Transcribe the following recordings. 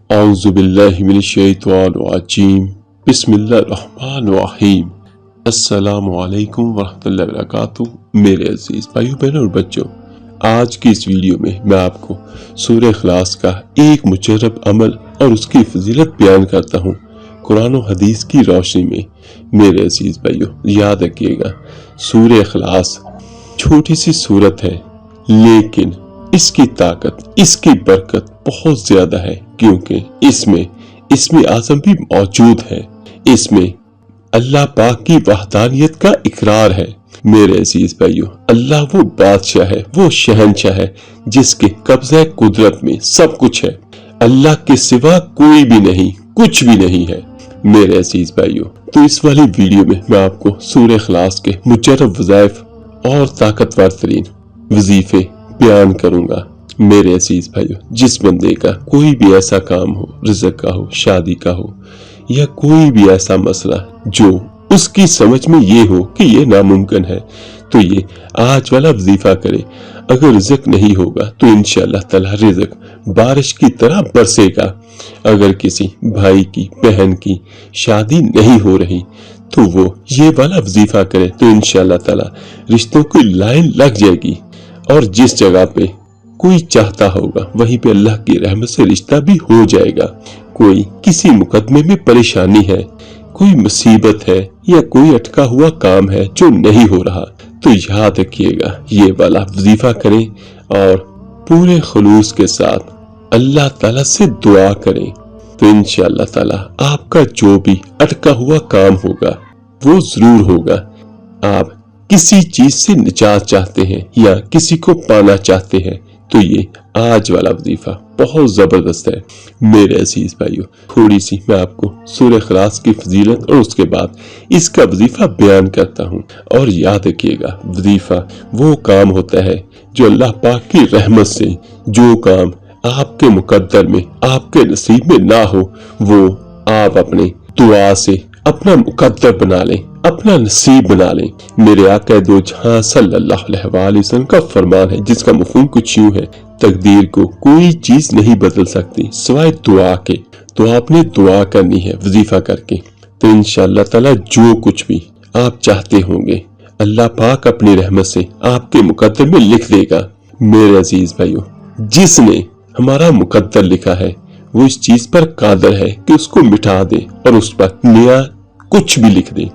اعوذ باللہ من الشیطان الرجیم بسم اللہ الرحمن الرحیم السلام علیکم ورحمۃ اللہ وبرکاتہ۔ میرے عزیز بھائیو بہنوں اور بچوں، آج کی اس ویڈیو میں آپ کو سورہ اخلاص کا ایک مجرب عمل اور اس کی فضیلت بیان کرتا ہوں قرآن و حدیث کی روشنی میں۔ میرے عزیز بھائیو یاد رکھیے گا، سورہ اخلاص چھوٹی سی سورت ہے، لیکن اس کی طاقت، اس کی برکت بہت زیادہ ہے، کیونکہ اس میں اسم اعظم بھی موجود ہے۔ اس میں اللہ پاک کی وحدانیت کا اقرار ہے۔ میرے عزیز بھائیو، اللہ وہ بادشاہ ہے، وہ شہنشاہ ہے جس کے قبضہ قدرت میں سب کچھ ہے۔ اللہ کے سوا کوئی بھی نہیں، کچھ بھی نہیں ہے۔ میرے عزیز بھائیو، تو اس والی ویڈیو میں میں آپ کو سورہ اخلاص کے مجرب وظائف اور طاقتور ترین وظیفے بیان کروں گا۔ میرے عزیز بھائیو، جس بندے کا کوئی بھی ایسا کام ہو، رزق کا ہو، شادی کا ہو، یا کوئی بھی ایسا مسئلہ جو اس کی سمجھ میں یہ ہو کہ یہ ناممکن ہے، تو یہ آج والا وظیفہ کرے۔ اگر رزق نہیں ہوگا تو انشاءاللہ تعالی رزق بارش کی طرح برسے گا۔ اگر کسی بھائی کی، بہن کی شادی نہیں ہو رہی تو وہ یہ والا وظیفہ کرے تو انشاءاللہ تعالی رشتوں کی لائن لگ جائے گی، اور جس جگہ پہ کوئی چاہتا ہوگا وہیں پہ اللہ کی رحمت سے رشتہ بھی ہو جائے گا۔ کوئی کسی مقدمے میں پریشانی ہے، کوئی مصیبت ہے، یا کوئی اٹکا ہوا کام ہے جو نہیں ہو رہا، تو یاد رکھیے گا یہ والا وظیفہ کریں اور پورے خلوص کے ساتھ اللہ تعالیٰ سے دعا کریں، تو انشاءاللہ تعالیٰ آپ کا جو بھی اٹکا ہوا کام ہوگا وہ ضرور ہوگا۔ آپ کسی چیز سے نجات چاہتے ہیں یا کسی کو پانا چاہتے ہیں تو یہ آج والا وظیفہ بہت زبردست ہے۔ میرے عزیز بھائیو، تھوڑی سی میں آپ کو سورہ اخلاص کی فضیلت اور اس کے بعد اس کا وظیفہ بیان کرتا ہوں، اور یاد رکھیے گا وظیفہ وہ کام ہوتا ہے جو اللہ پاک کی رحمت سے، جو کام آپ کے مقدر میں، آپ کے نصیب میں نہ ہو، وہ آپ اپنے دعا سے اپنا مقدر بنا لیں، اپنا نصیب بنا لیں۔ میرے آقا دو جہاں صلی اللہ علیہ وآلہ وسلم کا فرمان ہے، جس کا مفہوم کچھ یوں ہے: تقدیر کو کوئی چیز نہیں بدل سکتی سوائے دعا کے۔ تو آپ نے دعا کرنی ہے وظیفہ کر کے، تو انشاءاللہ تعالی جو کچھ بھی آپ چاہتے ہوں گے اللہ پاک اپنی رحمت سے آپ کے مقدر میں لکھ دے گا۔ میرے عزیز بھائیو، جس نے ہمارا مقدر لکھا ہے وہ اس چیز پر قادر ہے کہ اس کو مٹا دے اور اس پر نیا کچھ بھی لکھ دے۔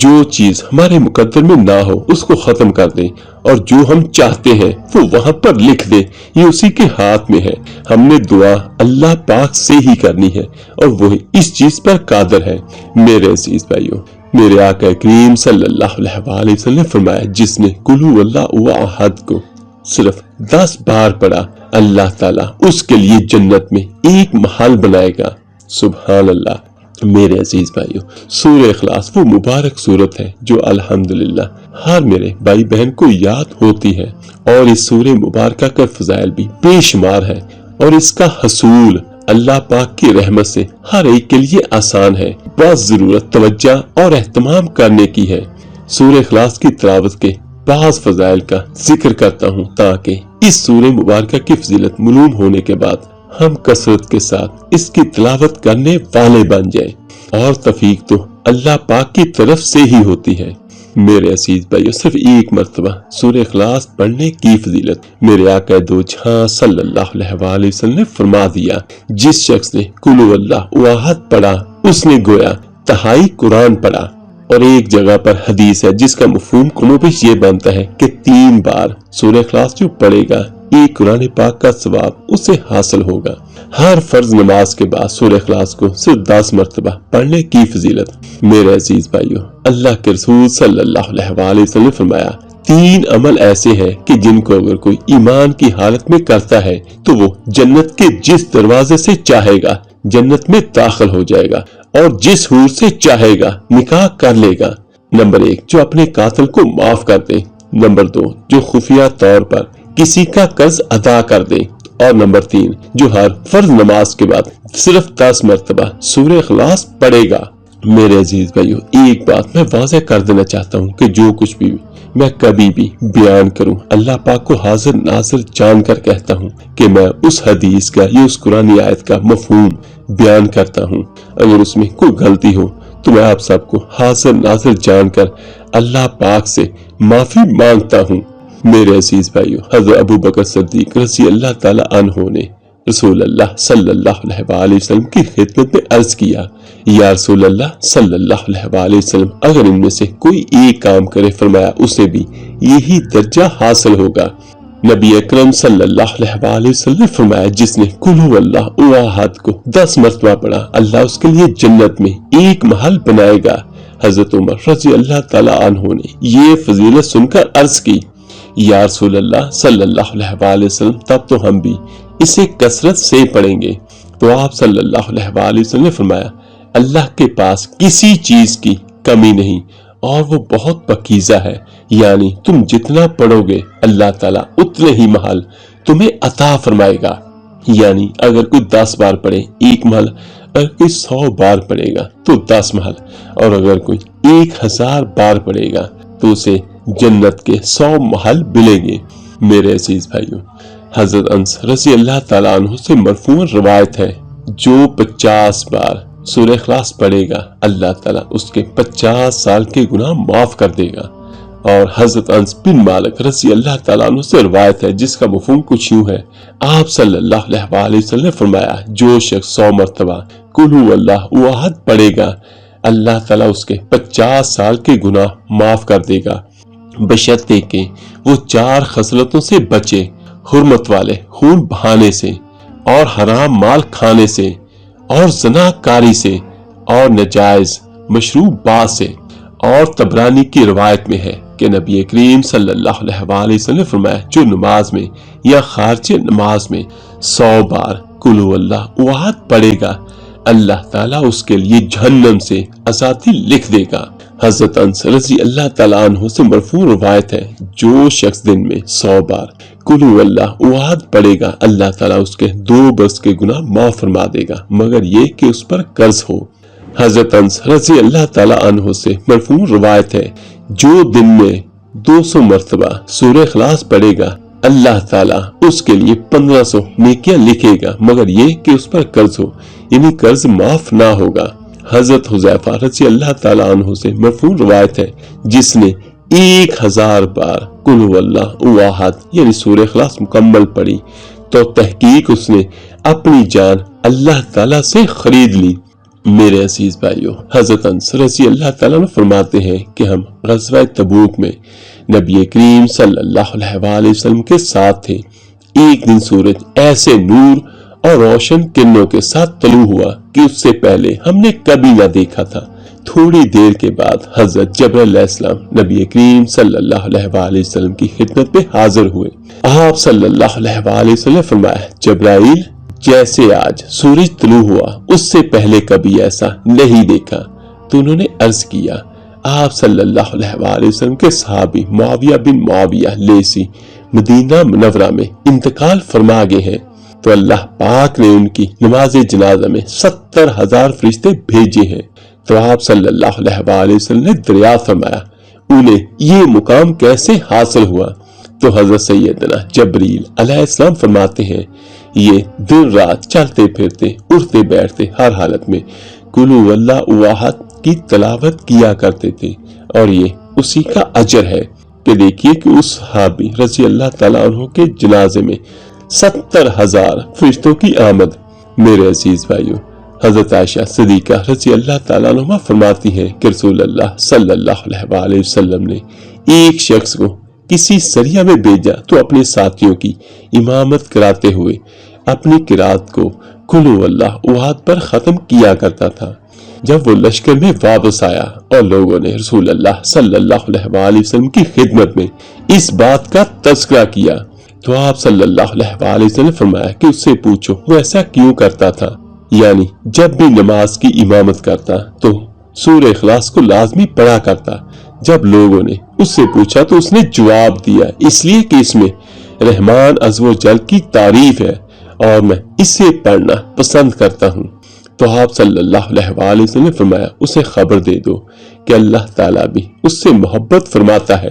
جو چیز ہمارے مقدر میں نہ ہو اس کو ختم کر دے، اور جو ہم چاہتے ہیں وہ وہاں پر لکھ دے۔ یہ اسی کے ہاتھ میں ہے۔ ہم نے دعا اللہ پاک سے ہی کرنی ہے، اور وہی اس چیز پر قادر ہے۔ میرے عزیز بھائیو، میرے آقا کریم صلی اللہ علیہ وآلہ وسلم نے فرمایا، جس نے قل هو اللہ احد کو صرف 10 بار پڑھا، اللہ تعالیٰ اس کے لیے جنت میں ایک محل بنائے گا۔ سبحان اللہ۔ میرے عزیز بھائیو، سورہ اخلاص وہ مبارک سورت ہے جو الحمدللہ ہر میرے بھائی بہن کو یاد ہوتی ہے، اور اس سورہ مبارکہ کا فضائل بھی بے شمار ہے، اور اس کا حصول اللہ پاک کی رحمت سے ہر ایک کے لیے آسان ہے۔ بس ضرورت توجہ اور اہتمام کرنے کی ہے۔ سورہ اخلاص کی تلاوت کے بعض فضائل کا ذکر کرتا ہوں تاکہ اس سورہ مبارکہ کی فضیلت معلوم ہونے کے بعد ہم کثرت کے ساتھ اس کی تلاوت کرنے والے بن جائیں، اور توفیق تو اللہ پاک کی طرف سے ہی ہوتی ہے۔ میرے عزیز بھائیو، صرف ایک مرتبہ سورہ اخلاص پڑھنے کی فضیلت میرے آقا دو جہاں صلی اللہ علیہ وآلہ وسلم نے فرما دیا، جس شخص نے قل هو اللہ احد پڑھا اس نے گویا تہائی قرآن پڑھا۔ اور ایک جگہ پر حدیث ہے جس کا مفہوم کم و بیش یہ بنتا ہے کہ 3 بار سورہ اخلاص جو پڑھے گا ایک قرآن پاک کا ثواب اسے حاصل ہوگا۔ ہر فرض نماز کے بعد سورہ اخلاص کو صرف 10 مرتبہ پڑھنے کی فضیلت۔ میرے عزیز بھائیو، اللہ کے رسول صلی اللہ علیہ وآلہ وسلم نے فرمایا، 3 عمل ایسے ہیں کہ جن کو اگر کوئی ایمان کی حالت میں کرتا ہے تو وہ جنت کے جس دروازے سے چاہے گا جنت میں داخل ہو جائے گا، اور جس حور سے چاہے گا نکاح کر لے گا۔ نمبر 1، جو اپنے قاتل کو معاف کر دے۔ نمبر 2، جو خفیہ طور پر کسی کا قرض ادا کر دے۔ اور نمبر 3، جو ہر فرض نماز کے بعد صرف 10 مرتبہ سورہ اخلاص پڑھے گا۔ میرے عزیز بھائیو، ایک بات میں واضح کر دینا چاہتا ہوں کہ جو کچھ بھی میں کبھی بھی بیان کروں اللہ پاک کو حاضر ناظر جان کر کہتا ہوں کہ میں اس حدیث کا یا اس قرآنی آیت کا مفہوم بیان کرتا ہوں، اگر اس میں کوئی غلطی ہو تو میں آپ سب کو حاضر ناظر جان کر اللہ پاک سے معافی مانگتا ہوں۔ میرے عزیز بھائیو، حضرت ابو بکر صدیق رضی اللہ تعالی عنہ نے رسول اللہ صلی اللہ علیہ وآلہ وسلم کی خدمت میں عرض کیا، یا رسول اللہ صلی اللہ علیہ وآلہ وسلم، اگر ان میں سے کوئی ایک کام کرے، فرمایا اسے بھی یہی درجہ حاصل ہوگا۔ نبی اکرم صلی اللہ علیہ وآلہ وسلم نے فرمایا، جس نے قل هو اللہ احد کو 10 مرتبہ پڑھا، اللہ اس کے لیے جنت میں ایک محل بنائے گا۔ حضرت عمر رضی اللہ تعالی عنہ نے یہ فضیلت سن کر عرض کی، یا رسول اللہ صلی اللہ علیہ وآلہ وسلم، تب تو ہم بھی اسے کثرت سے پڑھیں گے۔ تو آپ صلی اللہ علیہ وآلہ وسلم نے فرمایا، اللہ کے پاس کسی چیز کی کمی نہیں اور وہ بہت پاکیزہ ہے، یعنی تم جتنا پڑھو گے اللہ تعالیٰ اتنے ہی محل تمہیں عطا فرمائے گا۔ یعنی اگر کوئی 10 بار پڑھے ایک محل، اگر کوئی 100 بار پڑھے گا تو 10 محل، اور اگر کوئی 1000 بار پڑھے گا تو اسے جنت کے 100 محل ملیں گے۔ میرے عزیز بھائیوں، حضرت انس رضی اللہ تعالیٰ عنہ سے مرفوع روایت ہے، جو 50 بار سورہ اخلاص پڑھے گا اللہ تعالیٰ اس کے 50 سال کے گناہ معاف کر دے گا۔ اور حضرت انس بن مالک رضی اللہ تعالیٰ عنہ سے روایت ہے جس کا مفہوم کچھ یوں ہے، آپ صلی اللہ علیہ وآلہ وسلم نے فرمایا، جو شخص 100 مرتبہ قل هو اللہ احد پڑھے گا، اللہ تعالیٰ اس کے 50 سال کے گناہ معاف کر دے گا، بشرطے کہ وہ 4 خصلتوں سے بچے، حرمت والے خون بہانے سے، اور حرام مال کھانے سے، اور زنا کاری سے، اور نجائز مشروب بات سے۔ اور طبرانی کی روایت میں ہے کہ نبی کریم صلی اللہ علیہ وآلہ وسلم نے فرمایا، جو نماز میں یا خارج نماز میں 100 بار قل هو اللہ احد پڑھے گا، اللہ تعالیٰ اس کے لیے جہنم سے آزادی لکھ دے گا۔ حضرت انس رضی اللہ تعالیٰ عنہ سے مرفوع روایت ہے، جو شخص دن میں 100 بار قل هو اللہ احد پڑھے گا، اللہ تعالیٰ اس کے 2 برس کے گناہ معاف فرما دے گا، مگر یہ کہ اس پر قرض ہو۔ حضرت انس رضی اللہ تعالیٰ عنہ سے مرفوع روایت ہے، جو دن میں 200 مرتبہ سورہ اخلاص پڑھے گا، اللہ تعالیٰ اس کے لیے 1500 نیکیاں لکھے گا، مگر یہ کہ اس پر قرض ہو، یعنی قرض معاف نہ ہوگا۔ حضرت حذیفہ رضی اللہ تعالیٰ عنہ سے مرفوع روایت ہے، جس نے 1000 بار قل هو اللہ احد یعنی سورہ اخلاص مکمل پڑھی تو تحقیق اس نے اپنی جان اللہ تعالیٰ سے خرید لی۔ میرے عزیز بھائیو، حضرت انس رضی اللہ تعالیٰ عنہ فرماتے ہیں کہ ہم غزوہ تبوک میں نبی کریم صلی اللہ علیہ وآلہ وسلم کے ساتھ تھے۔ ایک دن سورج ایسے نور اور روشن کرنوں کے ساتھ طلوع ہوا کہ اس سے پہلے ہم نے کبھی نہ دیکھا تھا۔ تھوڑی دیر کے بعد حضرت جبرائیل علیہ السلام نبی کریم صلی اللہ علیہ وآلہ وسلم کی خدمت میں حاضر ہوئے۔ آپ صلی اللہ علیہ وآلہ وسلم نے فرمایا، جبرائیل، جیسے آج سورج طلوع ہوا اس سے پہلے کبھی ایسا نہیں دیکھا۔ تو انہوں نے عرض کیا، آپ صلی اللہ علیہ وآلہ وسلم کے صحابی معاویہ بن معاویہ لیثی مدینہ منورہ میں انتقال فرما گئے ہیں، تو اللہ پاک نے ان کی نماز جنازہ میں 70,000 فرشتے بھیجے ہیں۔ تو آپ صلی اللہ علیہ وآلہ وسلم نے دریافت فرمایا، انہیں یہ مقام کیسے حاصل ہوا؟ تو حضرت سیدنا جبریل علیہ السلام فرماتے ہیں، یہ دن رات چلتے پھرتے اٹھتے بیٹھتے ہر حالت میں قل هو اللہ احد کی تلاوت کیا کرتے تھے، اور یہ اسی کا اجر ہے کہ دیکھیے کہ اس صحابی رضی اللہ تعالیٰ عنہ کے جنازے میں 70,000 فرشتوں کی آمد۔ میرے عزیز بھائیو، حضرت عائشہ صدیقہ رضی اللہ تعالیٰ عنہ فرماتی ہیں کہ رسول اللہ صلی اللہ علیہ وآلہ وسلم نے ایک شخص کو کسی سریہ میں بھیجا تو اپنے ساتھیوں کی امامت کراتے ہوئے اپنی قرات کو قل هو اللہ احد پر ختم کیا کرتا تھا۔ جب وہ لشکر میں واپس آیا اور لوگوں نے رسول اللہ صلی اللہ علیہ وآلہ وسلم کی خدمت میں اس بات کا تذکرہ کیا تو آپ صلی اللہ علیہ وآلہ وسلم نے فرمایا کہ اس سے پوچھو وہ ایسا کیوں کرتا تھا، یعنی جب بھی نماز کی امامت کرتا تو سورہ اخلاص کو لازمی پڑھا کرتا۔ جب لوگوں نے اس سے پوچھا تو اس نے جواب دیا، اس لیے کہ اس میں رحمان عز و جل کی تعریف ہے اور میں اسے پڑھنا پسند کرتا ہوں۔ تو آپ صلی اللہ علیہ وآلہ وسلم نے فرمایا، اسے خبر دے دو کہ اللہ تعالیٰ بھی اس سے محبت فرماتا ہے،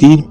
3